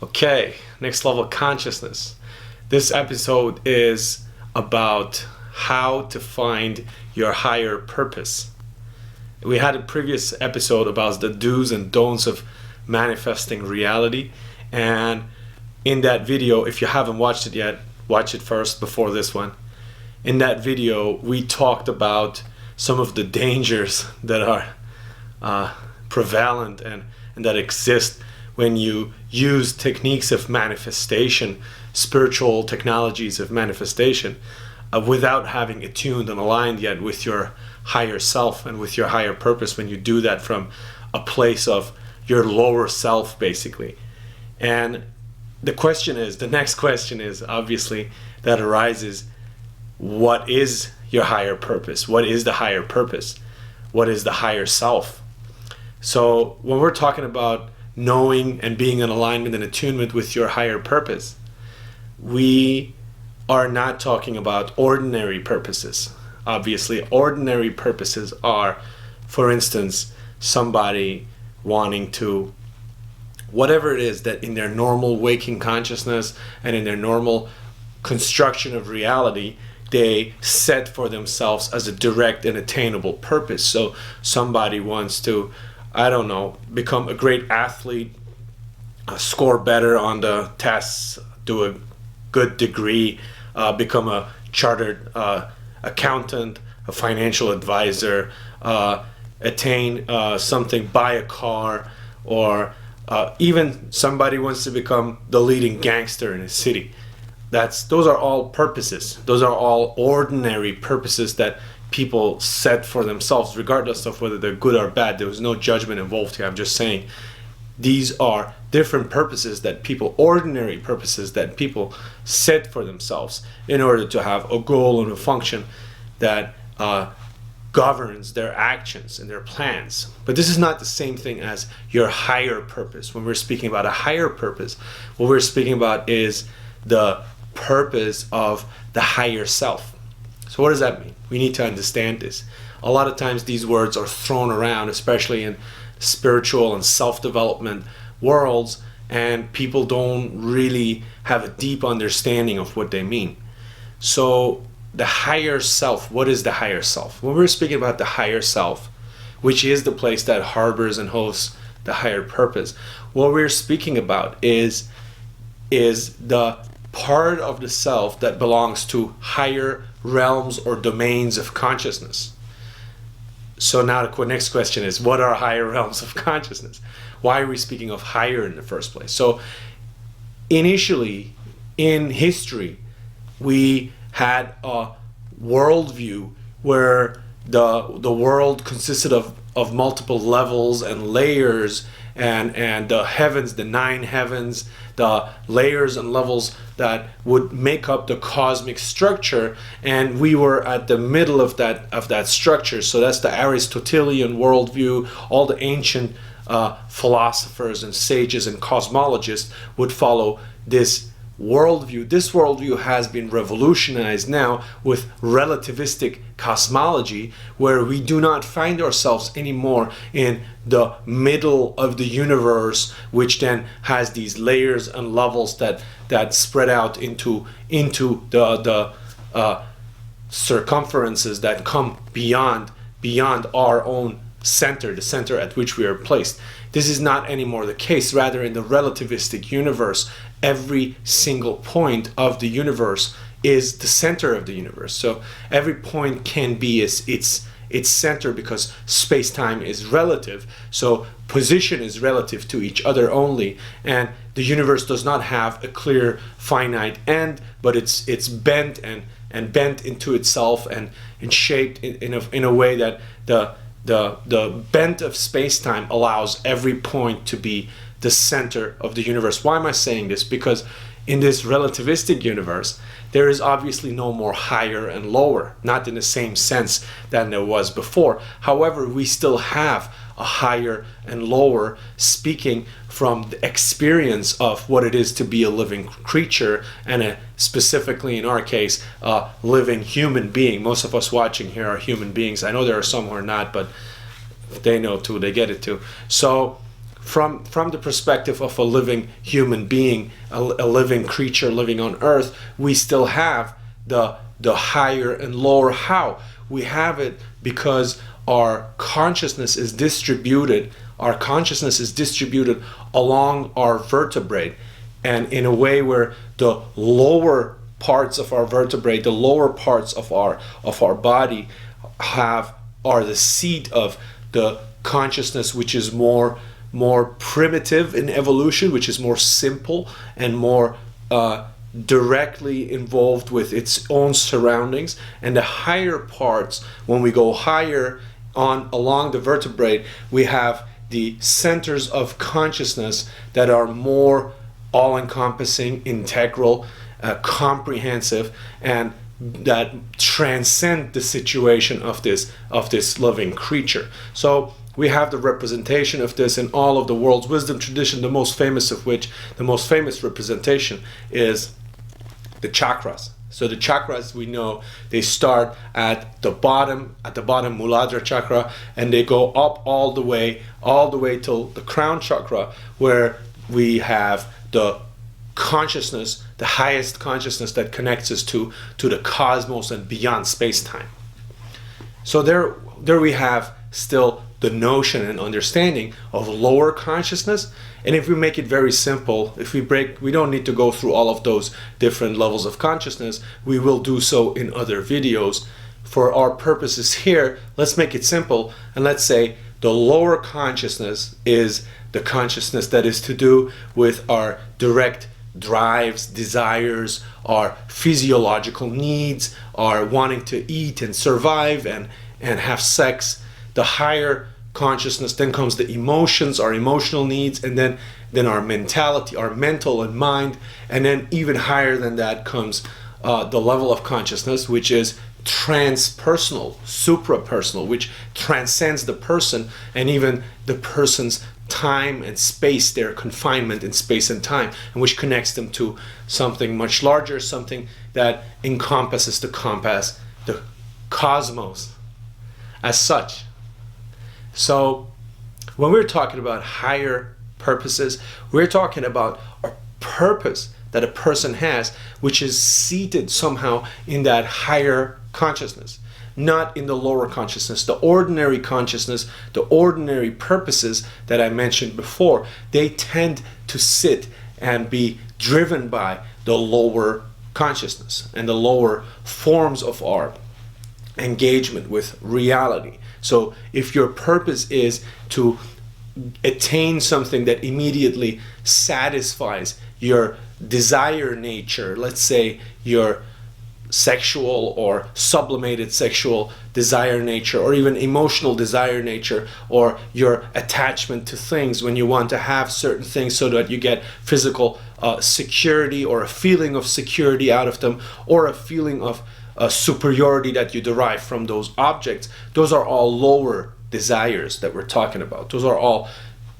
Okay, next level consciousness. This episode is about how to find your higher purpose. We had a previous episode about the do's and don'ts of manifesting reality, and in that video, if you haven't watched it yet, watch it first before this one. In that video, we talked about some of the dangers that are prevalent and that exist when you use techniques of manifestation, spiritual technologies of manifestation, without having attuned and aligned yet with your higher self and with your higher purpose, when you do that from a place of your lower self, basically. And the next question is obviously that arises, what is your higher purpose? What is the higher purpose? What is the higher self? So when we're talking about knowing and being in alignment and attunement with your higher purpose, we are not talking about ordinary purposes. Obviously, ordinary purposes are, for instance, somebody wanting to, whatever it is that in their normal waking consciousness and in their normal construction of reality, they set for themselves as a direct and attainable purpose. So somebody wants to, I don't know, become a great athlete, score better on the tests, do a good degree, become a chartered accountant, a financial advisor, attain something, buy a car, or even somebody wants to become the leading gangster in a city. Those are all purposes. Those are all ordinary purposes that people set for themselves, regardless of whether they're good or bad. There was no judgment involved here. I'm just saying these are different purposes that people, ordinary purposes that people set for themselves in order to have a goal and a function that governs their actions and their plans. But this is not the same thing as your higher purpose. When we're speaking about a higher purpose, what we're speaking about is the purpose of the higher self. So what does that mean? We need to understand this. A lot of times these words are thrown around, especially in spiritual and self-development worlds, and people don't really have a deep understanding of what they mean. So the higher self, what is the higher self? When we're speaking about the higher self, which is the place that harbors and hosts the higher purpose, what we're speaking about is the part of the self that belongs to higher realms or domains of consciousness. So now the next question is, what are higher realms of consciousness? Why are we speaking of higher in the first place? So initially in history, we had a worldview where the world consisted of multiple levels and layers, and the heavens, the 9 heavens, the layers and levels that would make up the cosmic structure, and we were at the middle of that structure. So that's the Aristotelian worldview. All the ancient philosophers and sages and cosmologists would follow this worldview. This worldview has been revolutionized now with relativistic cosmology, where we do not find ourselves anymore in the middle of the universe, which then has these layers and levels that spread out into the circumferences that come beyond our own center, the center at which we are placed. This is not anymore the case. Rather, in the relativistic universe, every single point of the universe is the center of the universe. So every point can be its center, because space-time is relative. So position is relative to each other only, and the universe does not have a clear finite end, but it's bent and bent into itself and shaped in a way that the bent of space-time allows every point to be the center of the universe. Why am I saying this? Because in this relativistic universe, there is obviously no more higher and lower, not in the same sense than there was before. However, we still have a higher and lower, speaking from the experience of what it is to be a living creature, and specifically in our case, a living human being. Most of us watching here are human beings. I know there are some who are not, but they know too, they get it too. So from the perspective of a living human being, a living creature living on earth, we still have the higher and lower. How? We have it because our consciousness is distributed. Our consciousness is distributed along our vertebrae, and in a way where the lower parts of our vertebrae, the lower parts of our body are the seat of the consciousness, which is more primitive in evolution, which is more simple and more directly involved with its own surroundings. And the higher parts, when we go higher along the vertebrae, we have the centers of consciousnness that are more all-encompassing, integral, comprehensive, and that transcend the situation of this living creature. So we have the representation of this in all of the world's wisdom tradition, the most famous representation is the chakras. So the chakras, we know, they start at the bottom Muladhara chakra, and they go up all the way till the crown chakra, where we have the consciousness, the highest consciousness that connects us to the cosmos and beyond space-time. So there we have still the notion and understanding of lower consciousness. And if we make it very simple, we don't need to go through all of those different levels of consciousness. We will do so in other videos. For our purposes here, let's make it simple, and let's say the lower consciousness is the consciousness that is to do with our direct drives, desires, our physiological needs, our wanting to eat and survive and have sex. The higher consciousness, then comes the emotions, our emotional needs, and then our mentality, our mental and mind, and then even higher than that comes the level of consciousness, which is transpersonal, suprapersonal, which transcends the person and even the person's time and space, their confinement in space and time, and which connects them to something much larger, something that encompasses the cosmos as such. So when we're talking about higher purposes, we're talking about a purpose that a person has, which is seated somehow in that higher consciousness, not in the lower consciousness. The ordinary consciousness, the ordinary purposes that I mentioned before, they tend to sit and be driven by the lower consciousness and the lower forms of our engagement with reality. So if your purpose is to attain something that immediately satisfies your desire nature, let's say your sexual or sublimated sexual desire nature, or even emotional desire nature, or your attachment to things when you want to have certain things so that you get physical security or a feeling of security out of them, or a feeling of superiority that you derive from those objects, those are all lower desires that we're talking about. Those are all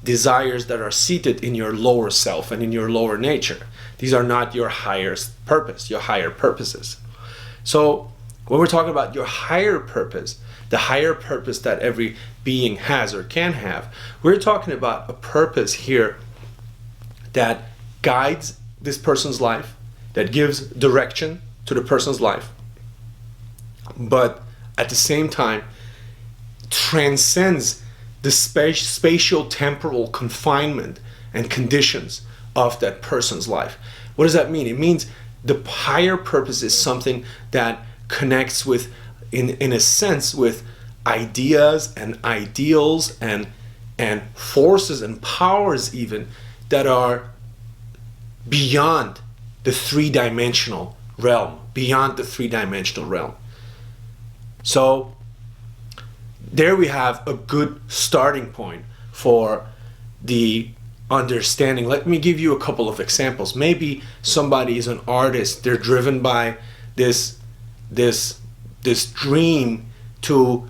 desires that are seated in your lower self and in your lower nature. These are not your highest purpose, your higher purposes. So when we're talking about your higher purpose, the higher purpose that every being has or can have, we're talking about a purpose here that guides this person's life, that gives direction to the person's life, but at the same time transcends the spatial temporal confinement and conditions of that person's life. What does that mean? It means the higher purpose is something that connects with, in a sense, with ideas and ideals and forces and powers even that are beyond the three-dimensional realm, So there we have a good starting point for the understanding. Let me give you a couple of examples. Maybe somebody is an artist. They're driven by this dream to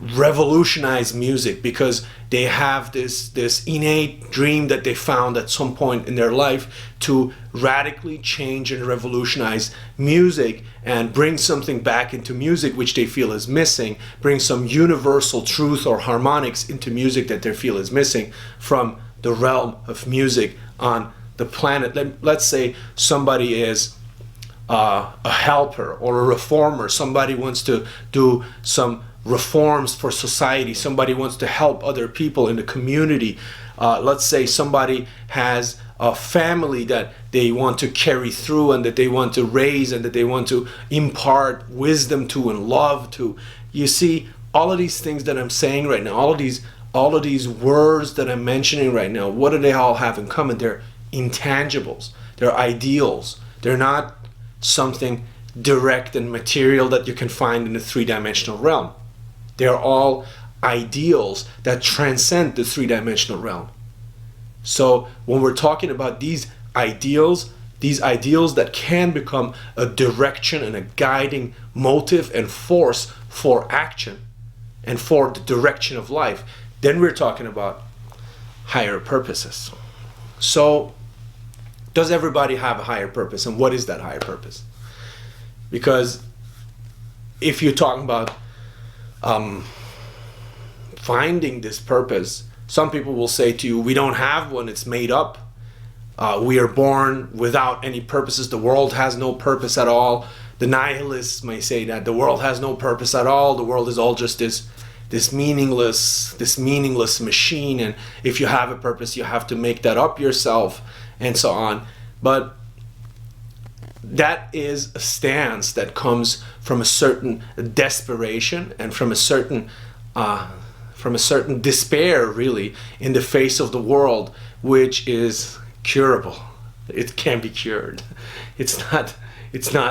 revolutionize music because they have this innate dream that they found at some point in their life to radically change and revolutionize music and bring something back into music which they feel is missing, bring some universal truth or harmonics into music that they feel is missing from the realm of music on the planet. Let's say somebody is a helper or a reformer. Somebody wants to do some reforms for society. Somebody wants to help other people in the community. Let's say somebody has a family that they want to carry through and that they want to raise and that they want to impart wisdom to and love to. You see, all of these things that I'm saying right now, all of these words that I'm mentioning right now, what do they all have in common? They're intangibles. They're ideals. They're not something direct and material that you can find in the three-dimensional realm. They're all ideals that transcend the three-dimensional realm. So when we're talking about these ideals that can become a direction and a guiding motive and force for action and for the direction of life, then we're talking about higher purposes. So does everybody have a higher purpose, and what is that higher purpose? Because if you're talking about finding this purpose, some people will say to you, we don't have one, it's made up. We are born without any purposes. The world has no purpose at all. The nihilists may say that the world has no purpose at all. The world is all just this meaningless machine, and if you have a purpose, you have to make that up yourself, and so on. But that is a stance that comes from a certain desperation and from a certain despair, really, in the face of the world, which is curable. It can be cured. It's not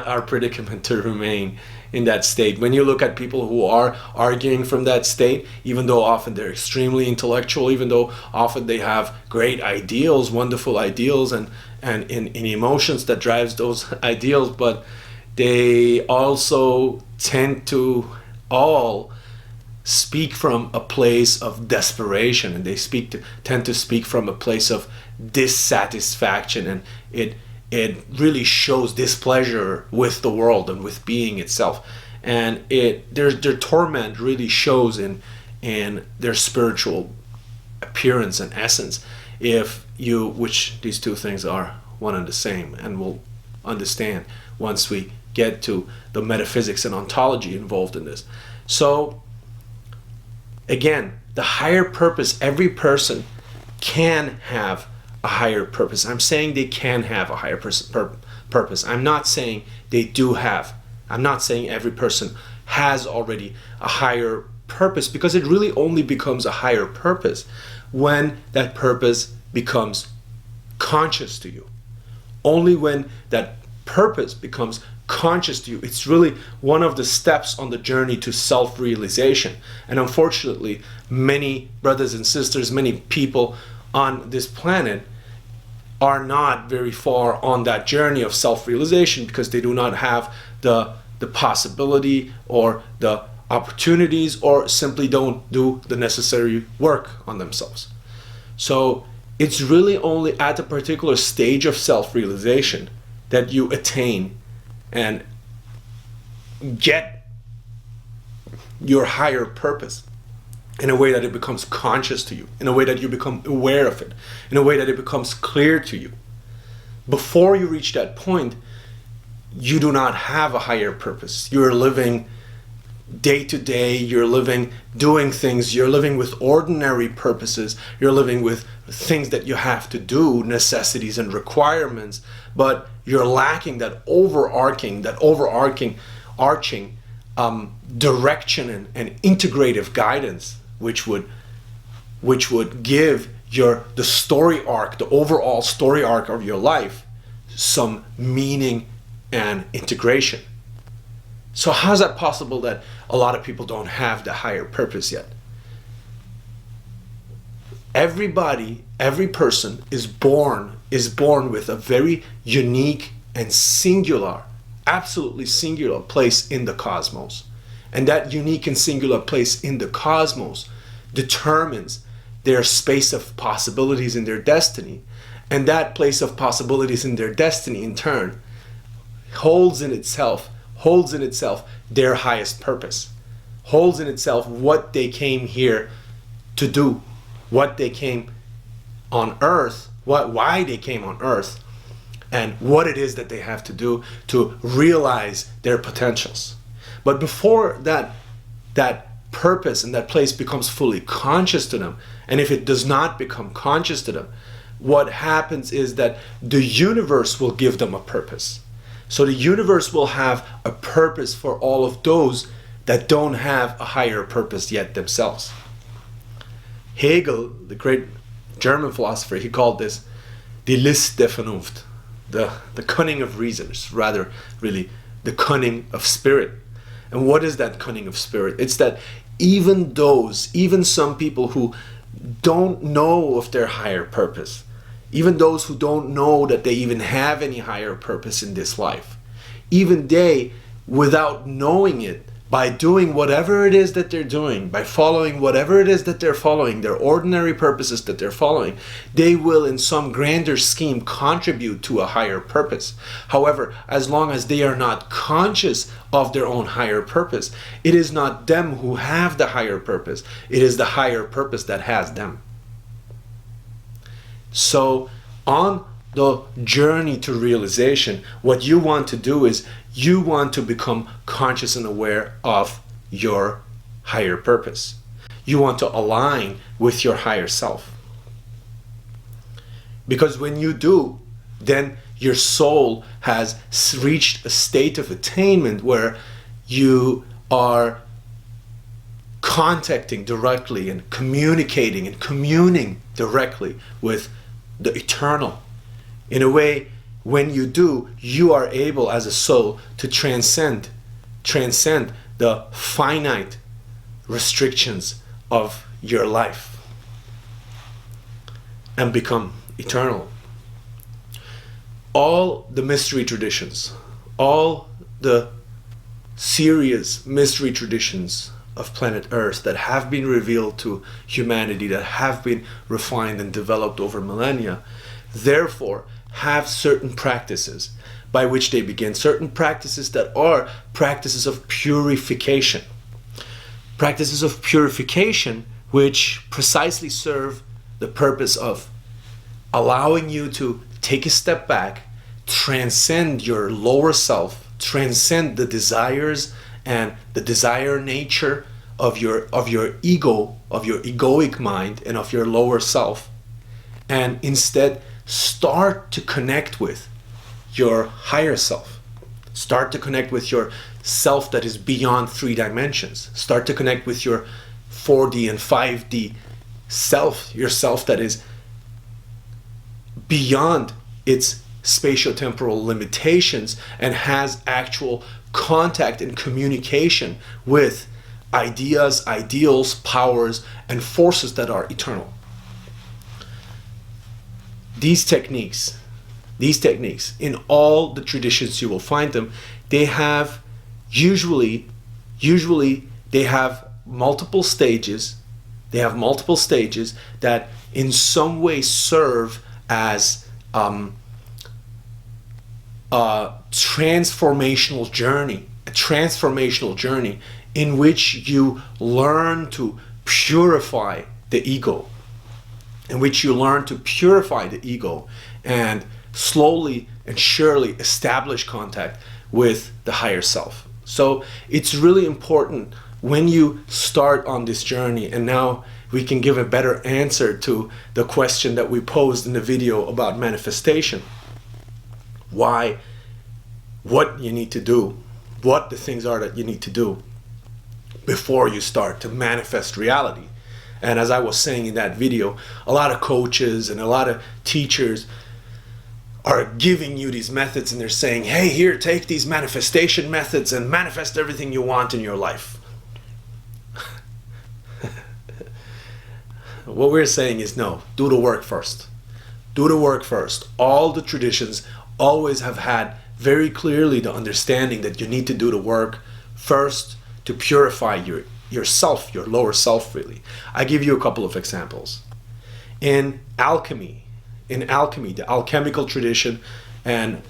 our predicament to remain in that state. When you look at people who are arguing from that state, even though often they're extremely intellectual, even though often they have great ideals, wonderful ideals, and in emotions that drives those ideals, but they also tend to all speak from a place of desperation, and they tend to speak from a place of dissatisfaction, and it really shows displeasure with the world and with being itself, and their torment really shows in their spiritual appearance and essence, which these two things are one and the same, and we'll understand once we get to the metaphysics and ontology involved in this. So again, the higher purpose, every person can have a higher purpose. I'm saying they can have a higher purpose. I'm not saying they do have. I'm not saying every person has already a higher purpose, because it really only becomes a higher purpose when that purpose becomes conscious to you. Only when that purpose becomes conscious to you. It's really one of the steps on the journey to self-realization. And unfortunately, many brothers and sisters, many people on this planet are not very far on that journey of self-realization, because they do not have the possibility or the opportunities, or simply don't do the necessary work on themselves. So it's really only at a particular stage of self-realization that you attain and get your higher purpose in a way that it becomes conscious to you, in a way that you become aware of it, in a way that it becomes clear to you. Before you reach that point, you do not have a higher purpose. You're living day to day, you're living, doing things, you're living with ordinary purposes, you're living with things that you have to do, necessities and requirements, but you're lacking that overarching direction and integrative guidance, which would give the story arc, the overall story arc of your life, some meaning and integration. So how is that possible that a lot of people don't have the higher purpose yet? Everybody, every person is born with a very unique and singular, absolutely singular place in the cosmos. And that unique and singular place in the cosmos determines their space of possibilities in their destiny. And that place of possibilities in their destiny, in turn, holds in itself their highest purpose, holds in itself what they came here to do, what they came on earth, why they came on earth, and what it is that they have to do to realize their potentials. But before that purpose and that place becomes fully conscious to them, and if it does not become conscious to them, what happens is that the universe will give them a purpose. So the universe will have a purpose for all of those that don't have a higher purpose yet themselves. Hegel, the great German philosopher, he called this die List der Vernunft, the cunning of reasons, rather really the cunning of spirit. And what is that cunning of spirit? It's that even some people who don't know of their higher purpose, even those who don't know that they even have any higher purpose in this life, even they, without knowing it, by doing whatever it is that they're doing, by following whatever it is that they're following, their ordinary purposes that they're following, they will in some grander scheme contribute to a higher purpose. However, as long as they are not conscious of their own higher purpose, it is not them who have the higher purpose, it is the higher purpose that has them. So on the journey to realization, what you want to do is you want to become conscious and aware of your higher purpose. You want to align with your higher self. Because when you do, then your soul has reached a state of attainment where you are contacting directly and communicating and communing directly with the eternal. In a way, when you do, you are able as a soul to transcend the finite restrictions of your life and become eternal. All the mystery traditions, all the serious mystery traditions of planet Earth that have been revealed to humanity, that have been refined and developed over millennia, therefore have certain practices by which they begin, certain practices that are practices of purification. Practices of purification which precisely serve the purpose of allowing you to take a step back, transcend your lower self, transcend the desires and the desire nature of your ego, of your egoic mind and of your lower self, and instead start to connect with your higher self. Start to connect with your self that is beyond 3 dimensions. Start to connect with your 4D and 5D self, your self that is beyond its spatiotemporal limitations and has actual contact and communication with ideas, ideals, powers, and forces that are eternal. These techniques, in all the traditions you will find them, they have usually they have multiple stages. They have multiple stages that in some way serve as a transformational journey in which you learn to purify the ego, and slowly and surely establish contact with the higher self. So it's really important when you start on this journey, and now we can give a better answer to the question that we posed in the video about manifestation. What you need to do, what the things are that you need to do before you start to manifest reality. And as I was saying in that video, a lot of coaches and a lot of teachers are giving you these methods and they're saying, hey, here, take these manifestation methods and manifest everything you want in your life. What we're saying is no, do the work first. Do the work first. All the traditions always have had very clearly the understanding that you need to do the work first to purify yourself, your lower self, really. I give you a couple of examples. In alchemy, the alchemical tradition, and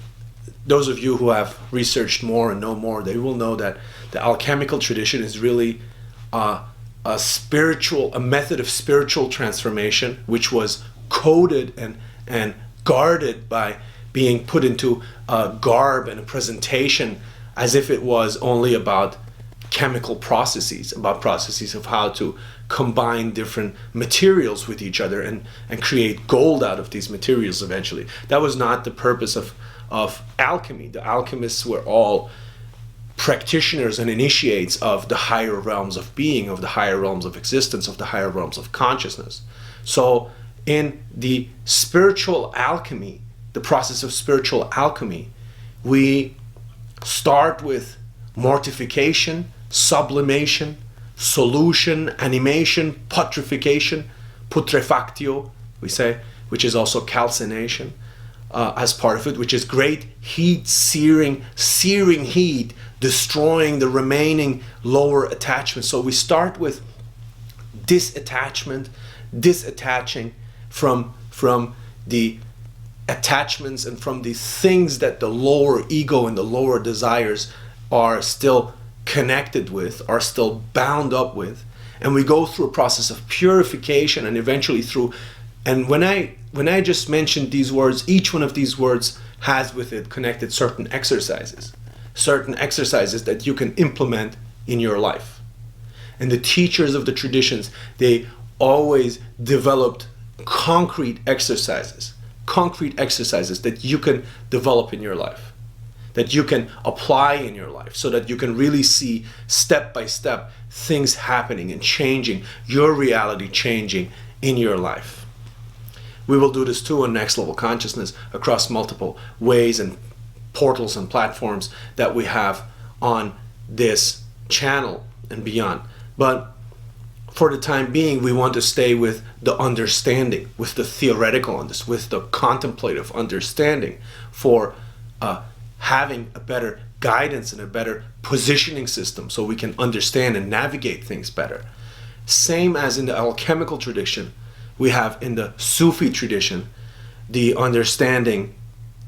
those of you who have researched more and know more, they will know that the alchemical tradition is really a method of spiritual transformation which was coated and guarded by being put into a garb and a presentation as if it was only about chemical processes, about processes of how to combine different materials with each other and create gold out of these materials eventually. That was not the purpose of alchemy. The alchemists were all practitioners and initiates of the higher realms of being, of the higher realms of existence, of the higher realms of consciousness. So in the spiritual alchemy, the process of spiritual alchemy, we start with mortification, sublimation, solution, animation, putrefaction, putrefactio, we say, which is also calcination as part of it, which is great heat, searing heat, destroying the remaining lower attachments. So we start with disattachment, disattaching from the attachments and from the things that the lower ego and the lower desires are still connected with, are still bound up with. And we go through a process of purification and eventually through, and when I just mentioned these words, each one of these words has with it connected certain exercises that you can implement in your life. And the teachers of the traditions, they always developed concrete exercises that you can develop in your life, that you can apply in your life, so that you can really see step by step things happening and changing, your reality changing in your life. We will do this too on Next Level Consciousness across multiple ways and portals and platforms that we have on this channel and beyond. But for the time being, we want to stay with the understanding, with the theoretical on this, with the contemplative understanding for having a better guidance and a better positioning system so we can understand and navigate things better. Same as in the alchemical tradition, we have in the Sufi tradition the understanding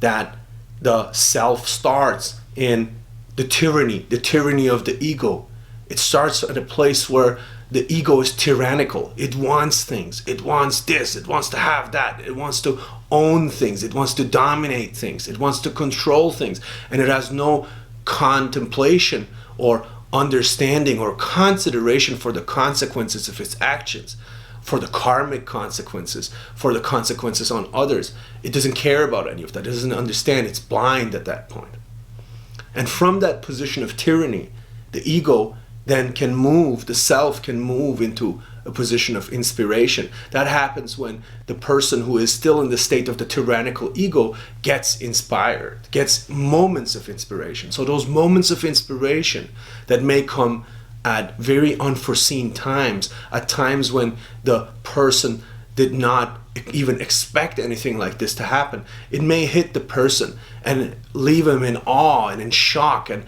that the self starts in the tyranny of the ego. It starts at a place where the ego is tyrannical. It wants things. It wants this. It wants to have that. It wants to own things. It wants to dominate things. It wants to control things. And it has no contemplation or understanding or consideration for the consequences of its actions, for the karmic consequences, for the consequences on others. It doesn't care about any of that. It doesn't understand. It's blind at that point. And from that position of tyranny, the ego then can move, the self can move into a position of inspiration. That happens when the person who is still in the state of the tyrannical ego gets inspired, gets moments of inspiration. So those moments of inspiration that may come at very unforeseen times, at times when the person did not even expect anything like this to happen, it may hit the person and leave him in awe and in shock and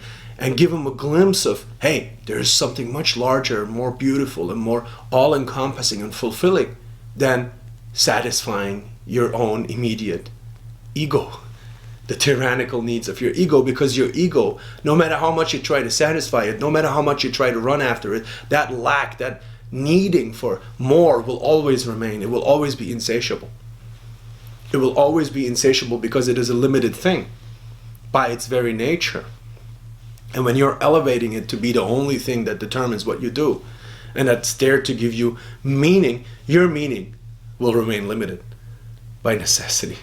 give him a glimpse of, hey, there's something much larger, more beautiful, and more all-encompassing and fulfilling than satisfying your own immediate ego, the tyrannical needs of your ego. Because your ego, no matter how much you try to satisfy it, no matter how much you try to run after it, that lack, that needing for more will always remain. It will always be insatiable. It will always be insatiable because it is a limited thing by its very nature. And when you're elevating it to be the only thing that determines what you do, and that's there to give you meaning, your meaning will remain limited by necessity.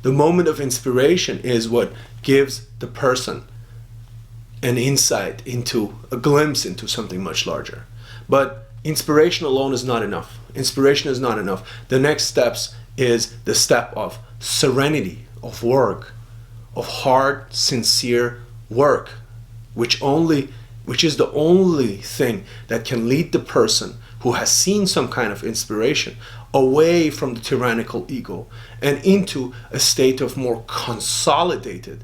The moment of inspiration is what gives the person an insight into, a glimpse into something much larger. But inspiration alone is not enough. Inspiration is not enough. The next steps is the step of serenity, of work, of hard, sincere work, which is the only thing that can lead the person who has seen some kind of inspiration away from the tyrannical ego and into a state of more consolidated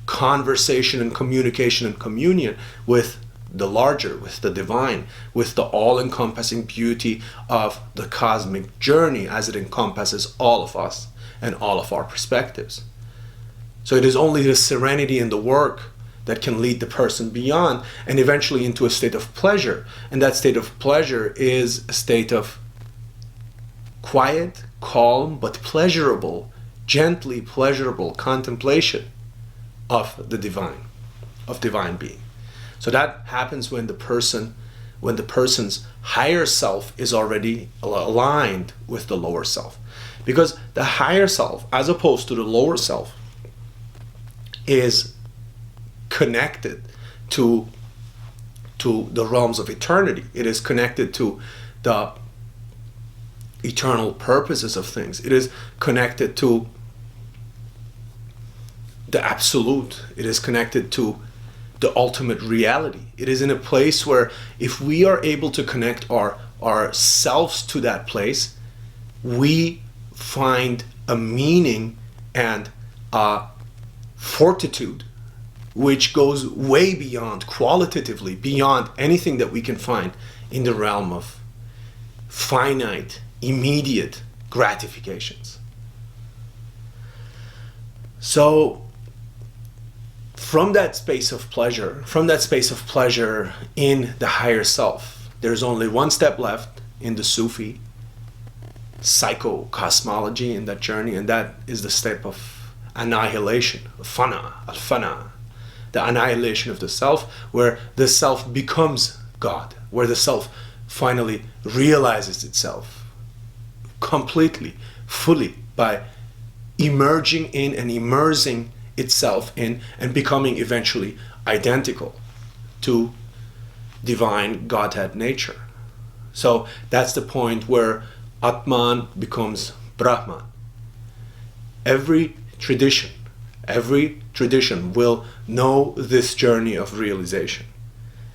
conversation and communication and communion with the larger, with the divine, with the all-encompassing beauty of the cosmic journey as it encompasses all of us and all of our perspectives. So it is only the serenity and the work that can lead the person beyond and eventually into a state of pleasure. And that state of pleasure is a state of quiet, calm, but pleasurable, gently pleasurable contemplation of the divine, of divine being. So that happens when the person's higher self is already aligned with the lower self. Because the higher self, as opposed to the lower self, is connected to the realms of eternity. It is connected to the eternal purposes of things. It is connected to the absolute. It is connected to the ultimate reality. It is in a place where if we are able to connect ourselves to that place, we find a meaning and a fortitude which goes way beyond, qualitatively, beyond anything that we can find in the realm of finite, immediate gratifications. So, from that space of pleasure in the higher self, there's only one step left in the Sufi psycho-cosmology in that journey, and that is the step of annihilation, fana, al-fana, the annihilation of the self, where the self becomes God, where the self finally realizes itself completely, fully, by emerging in and immersing itself in and becoming eventually identical to divine Godhead nature. So that's the point where Atman becomes Brahman. Every tradition will know this journey of realization.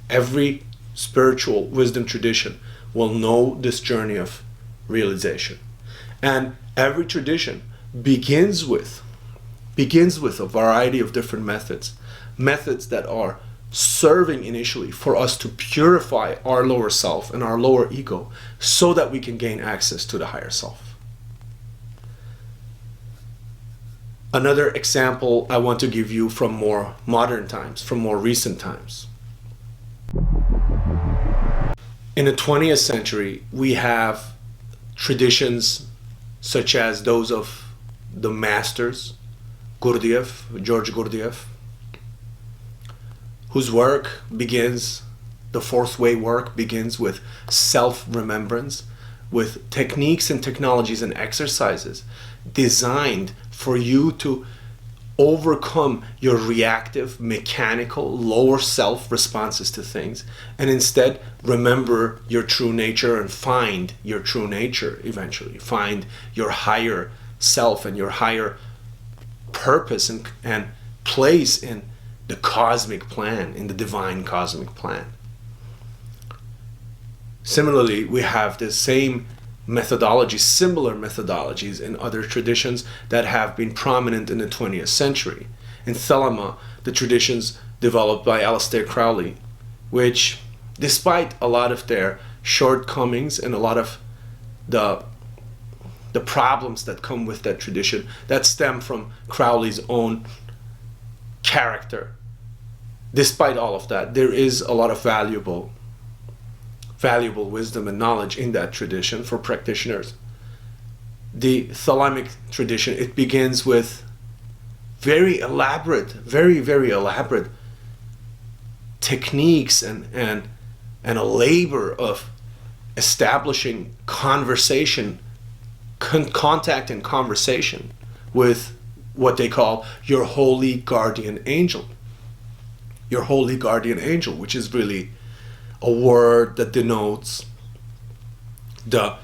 Every spiritual wisdom tradition will know this journey of realization. And every tradition begins with a variety of different methods that are serving initially for us to purify our lower self and our lower ego so that we can gain access to the higher self. Another example I want to give you from more modern times, from more recent times. In the 20th century, we have traditions such as those of the masters, George Gurdjieff, whose work begins, the fourth way work begins with self-remembrance, with techniques and technologies and exercises designed for you to overcome your reactive, mechanical, lower self responses to things, and instead remember your true nature and find your true nature eventually. Find your higher self and your higher purpose and place in the cosmic plan, in the divine cosmic plan. Similarly, we have the same methodologies, similar methodologies in other traditions that have been prominent in the 20th century. In Thelema, the traditions developed by Aleister Crowley, which, despite a lot of their shortcomings and a lot of the problems that come with that tradition, that stem from Crowley's own character, despite all of that, there is a lot of valuable wisdom and knowledge in that tradition for practitioners. The Thelemic tradition, it begins with very elaborate techniques and a labor of establishing conversation, contact and conversation with what they call your holy guardian angel. Your holy guardian angel, which is really a word that denotes the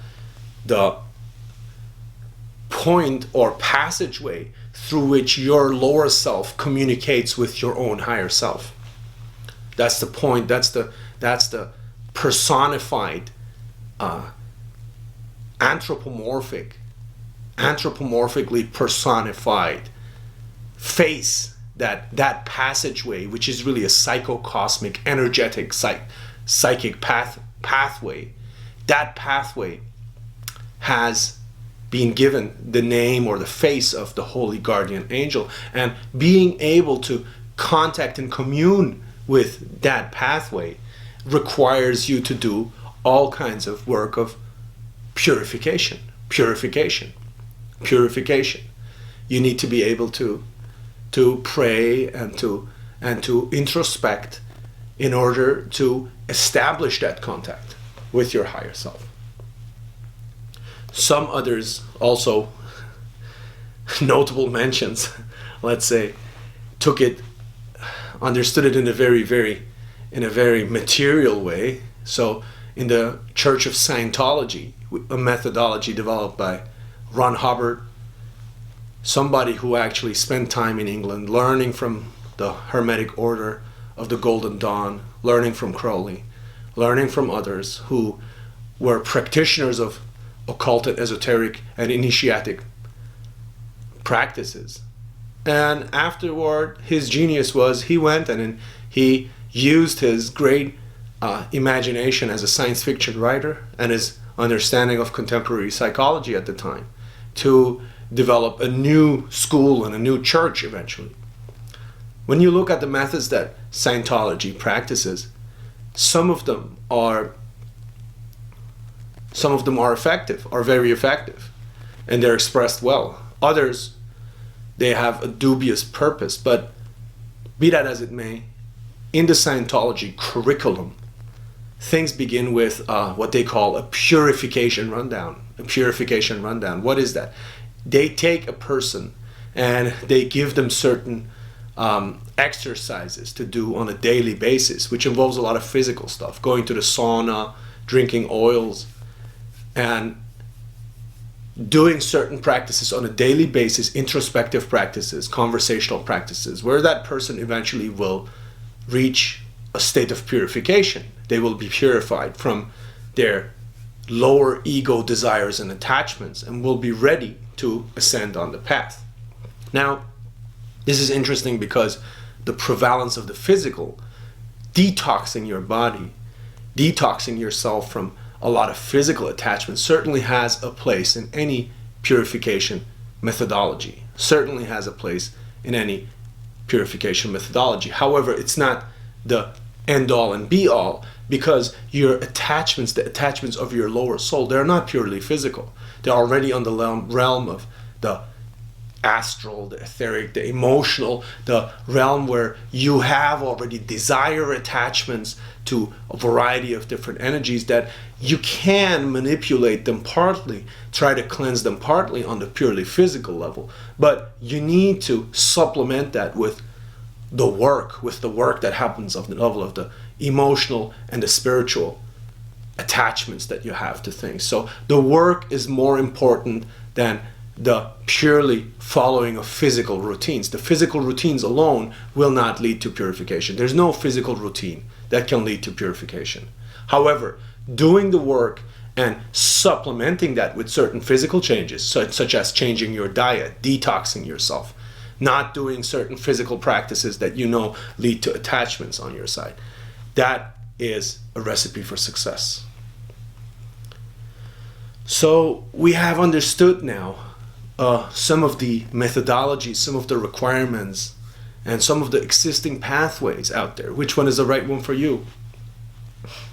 point or passageway through which your lower self communicates with your own higher self. That's the point. That's the personified, anthropomorphically personified face, that passageway, which is really a psychocosmic, energetic, psychic pathway. That pathway has been given the name or the face of the holy guardian angel, and being able to contact and commune with that pathway requires you to do all kinds of work of purification purification. Purification. You need to be able to pray and to introspect in order to establish that contact with your higher self. Some others also, notable mentions, let's say, understood it in a very material way. So in the Church of Scientology, a methodology developed by Ron Hubbard, somebody who actually spent time in England learning from the Hermetic Order of the Golden Dawn, learning from Crowley, learning from others who were practitioners of occult and esoteric and initiatic practices. And afterward, his genius was he went and he used his great imagination as a science fiction writer and his understanding of contemporary psychology at the time to develop a new school and a new church eventually. When you look at the methods that Scientology practices, some of them are effective, are very effective, and they're expressed well. Others, they have a dubious purpose, but be that as it may, in the Scientology curriculum, things begin with what they call a purification rundown. A purification rundown. What is that? They take a person and they give them certain exercises to do on a daily basis, which involves a lot of physical stuff, going to the sauna, drinking oils, and doing certain practices on a daily basis, introspective practices, conversational practices, where that person eventually will reach a state of purification. They will be purified from their lower ego desires and attachments and will be ready to ascend on the path. Now, this is interesting because the prevalence of the physical, detoxing your body, detoxing yourself from a lot of physical attachments, certainly has a place in any purification methodology. Certainly has a place in any purification methodology. However, it's not the end all and be all, because your attachments, the attachments of your lower soul, they're not purely physical. They're already on the realm of the astral, the etheric, the emotional, the realm where you have already desire attachments to a variety of different energies that you can manipulate them partly, try to cleanse them partly on the purely physical level. But you need to supplement that with the work that happens on the level of the emotional and the spiritual attachments that you have to things. So the work is more important than the purely following of physical routines. The physical routines alone will not lead to purification. There's no physical routine that can lead to purification. However, doing the work and supplementing that with certain physical changes, such as changing your diet, detoxing yourself, not doing certain physical practices that you know lead to attachments on your side, that is a recipe for success. So we have understood now some of the methodologies, some of the requirements, and some of the existing pathways out there. Which one is the right one for you?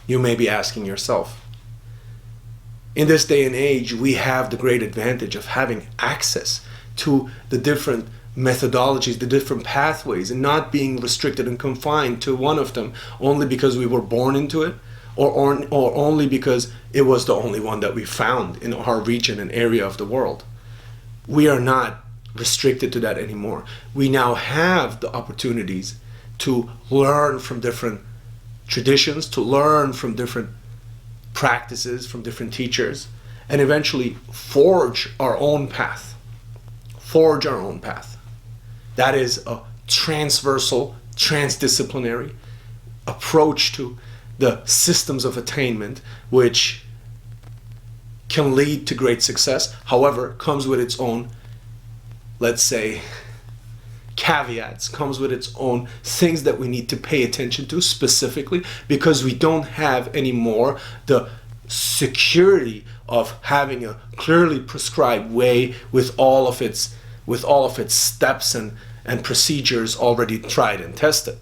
You may be asking yourself. In this day and age, we have the great advantage of having access to the different methodologies, the different pathways, and not being restricted and confined to one of them only because we were born into it, or only because it was the only one that we found in our region and area of the world. We are not restricted to that anymore. We now have the opportunities to learn from different traditions, to learn from different practices, from different teachers, and eventually forge our own path. Forge our own path. That is a transversal, transdisciplinary approach to the systems of attainment, which can lead to great success. However, comes with its own, let's say, caveats, comes with its own things that we need to pay attention to specifically, because we don't have anymore the security of having a clearly prescribed way with all of its steps and procedures already tried and tested.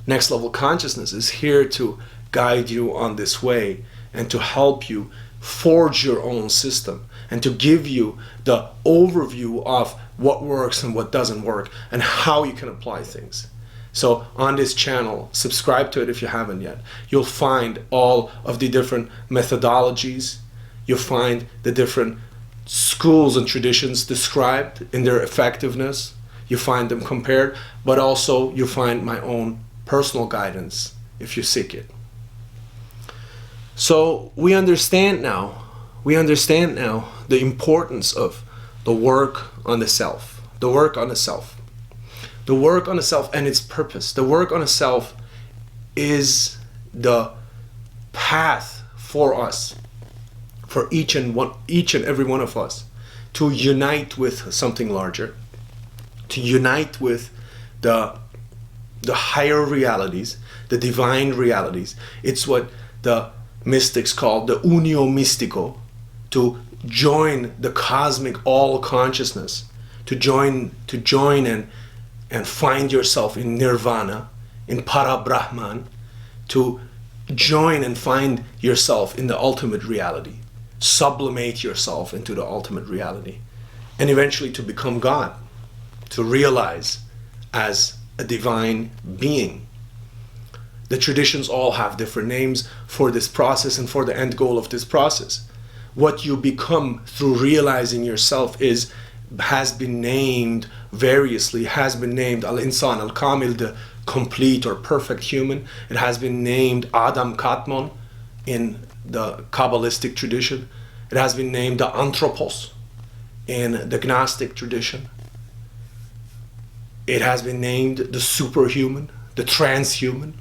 Next Level Consciousness is here to guide you on this way and to help you forge your own system and to give you the overview of what works and what doesn't work and how you can apply things. So on this channel, subscribe to it if you haven't yet. You'll find all of the different methodologies. You'll find the different schools and traditions described in their effectiveness. You find them compared, but also you find my own personal guidance if you seek it. So we understand now the importance of the work on the self, the work on the self. The work on the self and its purpose. The work on the self is the path for us, for each and every one of us, to unite with something larger, to unite with the higher realities, the divine realities. It's what the mystics call the unio mystico, to join the cosmic all consciousness, to join and find yourself in nirvana, in para-brahman, to join and find yourself in the ultimate reality, sublimate yourself into the ultimate reality, and eventually to become God, to realize as a divine being. The traditions all have different names for this process and for the end goal of this process. What you become through realizing yourself has been named variously, has been named Al-Insan Al-Kamil, the complete or perfect human. It has been named Adam Katmon in the Kabbalistic tradition. It has been named the Anthropos in the Gnostic tradition. It has been named the superhuman, the transhuman.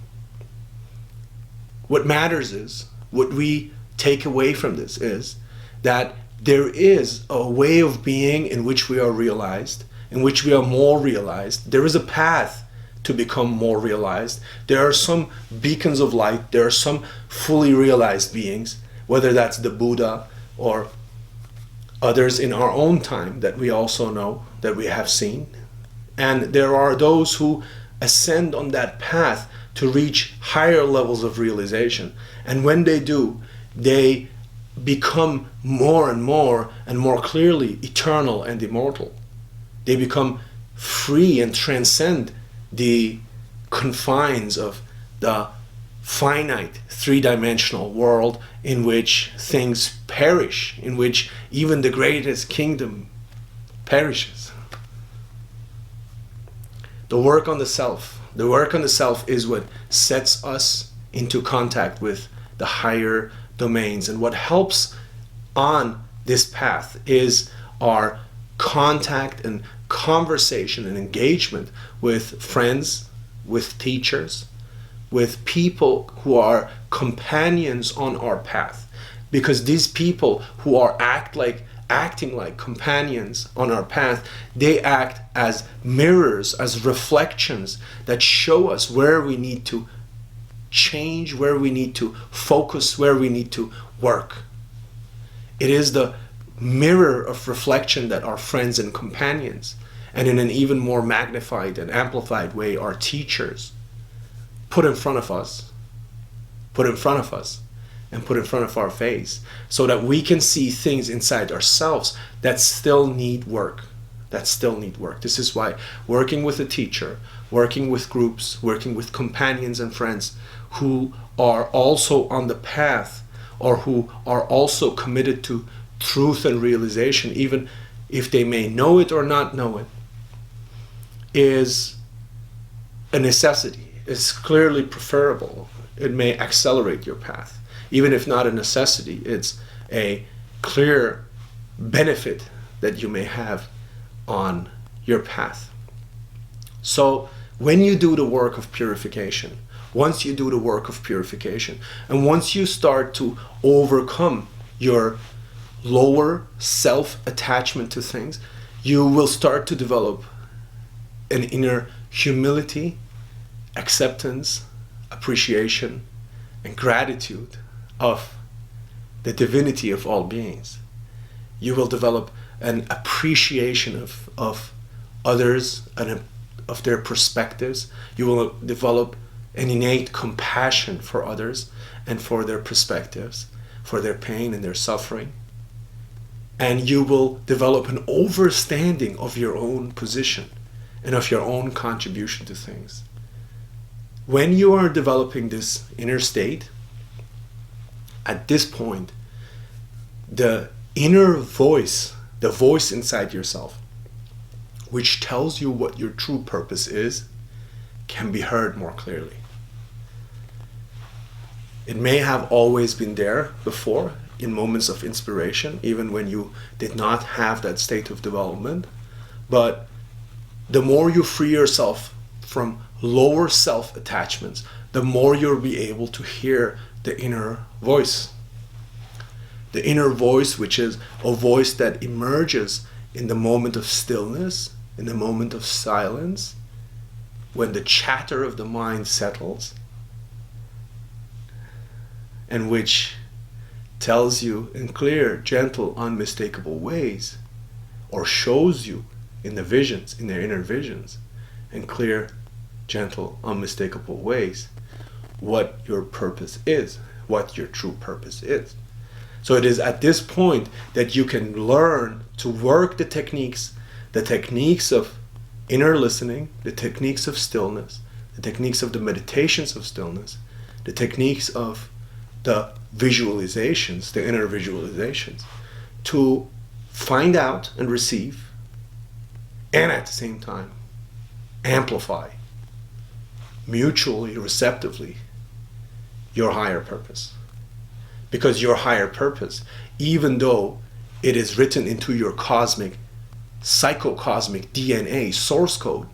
What matters is, what we take away from this is that there is a way of being in which we are realized, in which we are more realized. There is a path to become more realized. There are some beacons of light. There are some fully realized beings, whether that's the Buddha or others in our own time that we also know, that we have seen. And there are those who ascend on that path to reach higher levels of realization. And when they do, they become more and more clearly eternal and immortal. They become free and transcend the confines of the finite three-dimensional world in which things perish, in which even the greatest kingdom perishes. The work on the self is what sets us into contact with the higher domains, and what helps on this path is our contact and conversation and engagement with friends, with teachers, with people who are companions on our path. Because these people who are acting like companions on our path, they act as mirrors, as reflections that show us where we need to change, where we need to focus, where we need to work. It is the mirror of reflection that our friends and companions, and in an even more magnified and amplified way, our teachers, put in front of us, and put in front of our face, so that we can see things inside ourselves that still need work. This is why working with a teacher, working with groups, working with companions and friends who are also on the path, or who are also committed to truth and realization, even if they may know it or not know it, is a necessity. It's clearly preferable. It may accelerate your path. Even if not a necessity, it's a clear benefit that you may have on your path. So when you do the work of purification, once you do the work of purification, and once you start to overcome your lower self-attachment to things, you will start to develop an inner humility, acceptance, appreciation, and gratitude of the divinity of all beings. You will develop an appreciation of others and of their perspectives. You will develop an innate compassion for others and for their perspectives, for their pain and their suffering. And you will develop an understanding of your own position and of your own contribution to things. When you are developing this inner state, at this point, the inner voice, the voice inside yourself, which tells you what your true purpose is, can be heard more clearly. It may have always been there before, in moments of inspiration, even when you did not have that state of development. But the more you free yourself from lower self-attachments, the more you'll be able to hear the inner voice. The inner voice, which is a voice that emerges in the moment of stillness, in the moment of silence, when the chatter of the mind settles, and which tells you in clear, gentle, unmistakable ways, or shows you in the visions, in their inner visions, in clear, gentle, unmistakable ways, what your purpose is, what your true purpose is. So it is at this point that you can learn to work the techniques of inner listening, the techniques of stillness, the techniques of the meditations of stillness, the techniques of the visualizations, the inner visualizations, to find out and receive, and at the same time amplify mutually, receptively, your higher purpose. Because your higher purpose, even though it is written into your cosmic, psychocosmic DNA source code,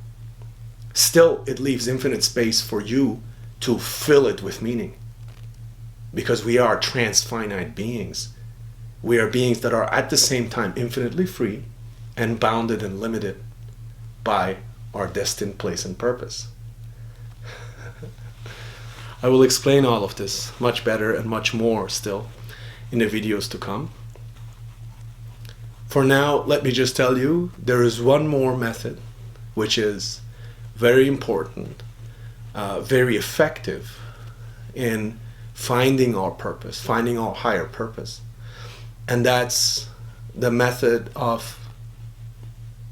still it leaves infinite space for you to fill it with meaning. Because we are transfinite beings. We are beings that are at the same time infinitely free and bounded and limited by our destined place and purpose. I will explain all of this much better and much more still in the videos to come. For now, let me just tell you, there is one more method which is very important, very effective in finding our purpose, finding our higher purpose. And that's the method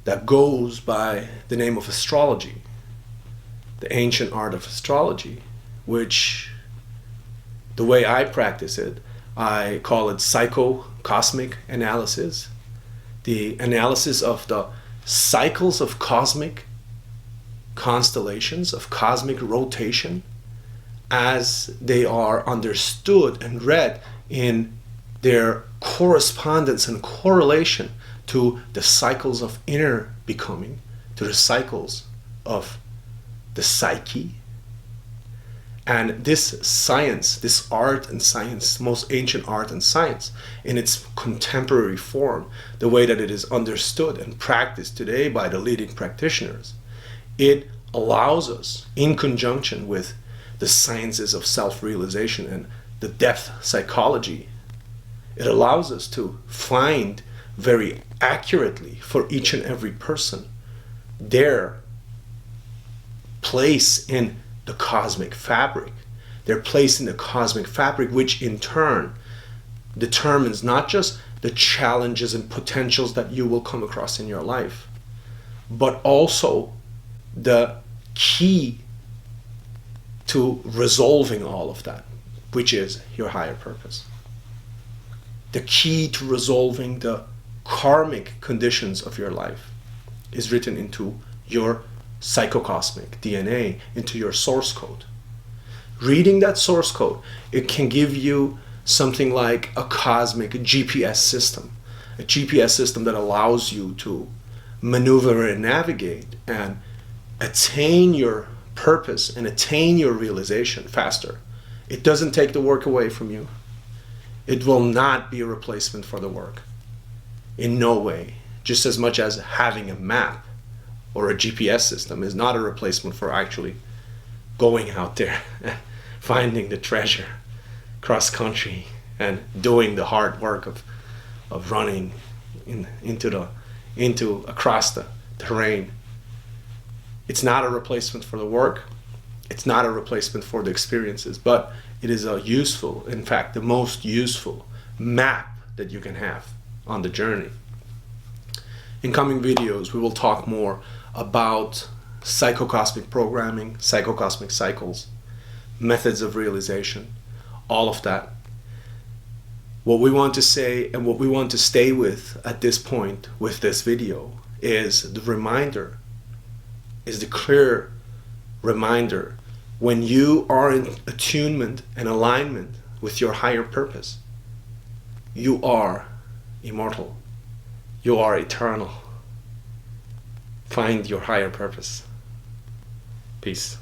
that goes by the name of astrology, the ancient art of astrology, which, the way I practice it, I call it psycho-cosmic analysis, the analysis of the cycles of cosmic constellations, of cosmic rotation, as they are understood and read in their correspondence and correlation to the cycles of inner becoming, to the cycles of the psyche. And this science, this art and science, most ancient art and science, in its contemporary form, the way that it is understood and practiced today by the leading practitioners, it allows us, in conjunction with the sciences of self-realization and the depth psychology, it allows us to find very accurately for each and every person their place in the cosmic fabric, their place in the cosmic fabric, which in turn determines not just the challenges and potentials that you will come across in your life, but also the key to resolving all of that, which is your higher purpose. The key to resolving the karmic conditions of your life is written into your psychocosmic DNA, into your source code. Reading that source code, it can give you something like a cosmic GPS system, a GPS system that allows you to maneuver and navigate and attain your purpose and attain your realization faster. It doesn't take the work away from you. It will not be a replacement for the work. In no way. Just as much as having a map or a GPS system is not a replacement for actually going out there and finding the treasure cross country and doing the hard work of running across the terrain. It's not a replacement for the work. It's not a replacement for the experiences, but it is a useful, in fact, the most useful map that you can have on the journey. In coming videos, we will talk more about psychocosmic programming, psychocosmic cycles, methods of realization, all of that. What we want to say and what we want to stay with at this point with this video is the reminder, is the clear reminder, when you are in attunement and alignment with your higher purpose, you are immortal. You are eternal. Find your higher purpose. Peace.